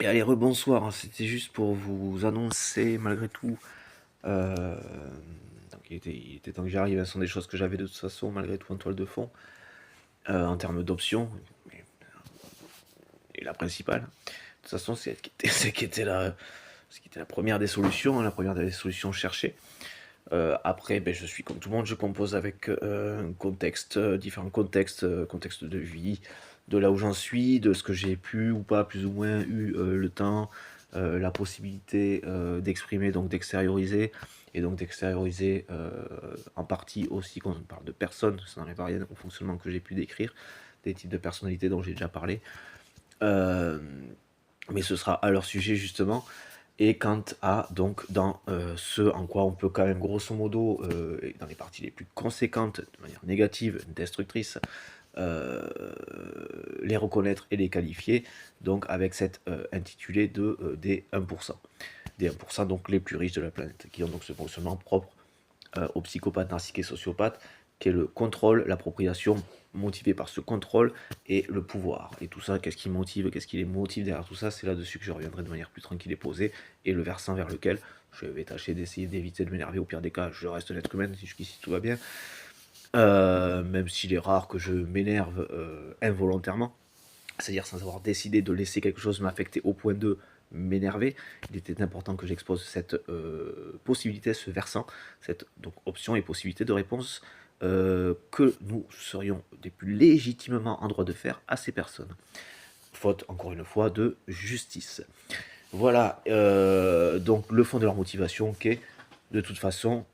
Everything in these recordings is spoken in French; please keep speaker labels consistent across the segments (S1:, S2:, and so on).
S1: Et allez, rebonsoir, hein, c'était juste pour vous annoncer malgré tout. euh, donc il était temps que j'arrive, hein, ce sont des choses que j'avais de toute façon malgré tout en toile de fond, en termes d'options, et la principale. De toute façon, c'est ce qui était la première des solutions, hein, la première des solutions cherchées. Après, ben, je suis comme tout le monde, je compose avec un contexte, différents contextes, contexte de vie, de là où j'en suis, de ce que j'ai pu ou pas plus ou moins eu le temps, la possibilité d'exprimer, donc d'extérioriser, et donc d'extérioriser en partie aussi quand on parle de personnes, ça n'enlève rien au fonctionnement que j'ai pu décrire, des types de personnalités dont j'ai déjà parlé. Euh, mais ce sera à leur sujet justement. Et quant à donc dans ce en quoi on peut quand même grosso modo, et dans les parties les plus conséquentes de manière négative, destructrice, euh, les reconnaître et les qualifier, donc avec cet intitulé de des 1%. Des 1% donc les plus riches de la planète, qui ont donc ce fonctionnement propre aux psychopathes, narcissiques et sociopathes, qui est le contrôle, l'appropriation motivée par ce contrôle et le pouvoir. Et tout ça, qu'est-ce qui motive, qu'est-ce qui les motive derrière tout ça, c'est là-dessus que je reviendrai de manière plus tranquille et posée, et le versant vers lequel je vais tâcher d'essayer d'éviter de m'énerver. Au pire des cas, je reste l'être humain, si jusqu'ici tout va bien, même s'il est rare que je m'énerve involontairement, c'est-à-dire sans avoir décidé de laisser quelque chose m'affecter au point de m'énerver. Il était important que j'expose cette possibilité, ce versant, cette donc, option et possibilité de réponse que nous serions des plus légitimement en droit de faire à ces personnes. Faute, encore une fois, de justice. Voilà, donc le fond de leur motivation qui est, de toute façon,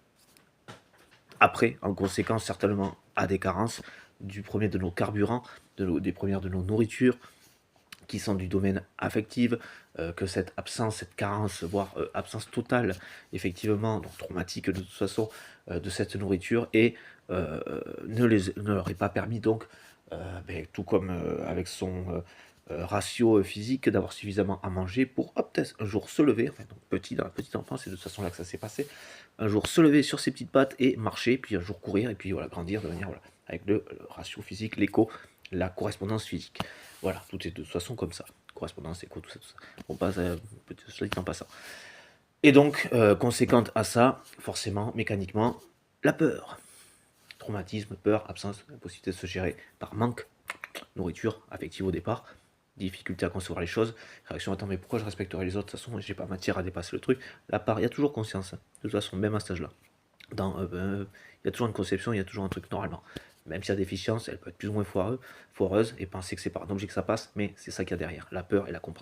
S1: après, en conséquence, certainement à des carences du premier de nos carburants, des premières de nos nourritures, qui sont du domaine affectif, que cette absence, cette carence, voire absence totale, effectivement, donc traumatique de toute façon, de cette nourriture, et ne leur est pas permis donc, ben, tout comme avec son ratio physique, d'avoir suffisamment à manger pour peut-être un jour se lever, enfin donc petit, dans la petite enfance, c'est de toute façon là que ça s'est passé, un jour se lever sur ses petites pattes et marcher, puis un jour courir, et puis voilà, grandir, devenir, voilà, avec le ratio physique, l'écho, la correspondance physique. Voilà, tout est de toute façon comme ça. Correspondance, écho, tout ça, tout ça. On passe à cela dit en passant. Et donc, conséquente à ça, forcément, mécaniquement, la peur. Traumatisme, peur, absence, impossibilité de se gérer par manque, nourriture, affective au départ, difficulté à concevoir les choses, réaction, attends, mais pourquoi je respecterai les autres? De toute façon, j'ai pas matière à dépasser le truc. La part, il y a toujours conscience, hein, de toute façon, même à cet âge-là. Il y a toujours une conception, il y a toujours un truc normalement. Même s'il y a des déficience, elle peut être plus ou moins foireuse, et penser que c'est par un objet que ça passe, mais c'est ça qu'il y a derrière, la peur et la compréhension.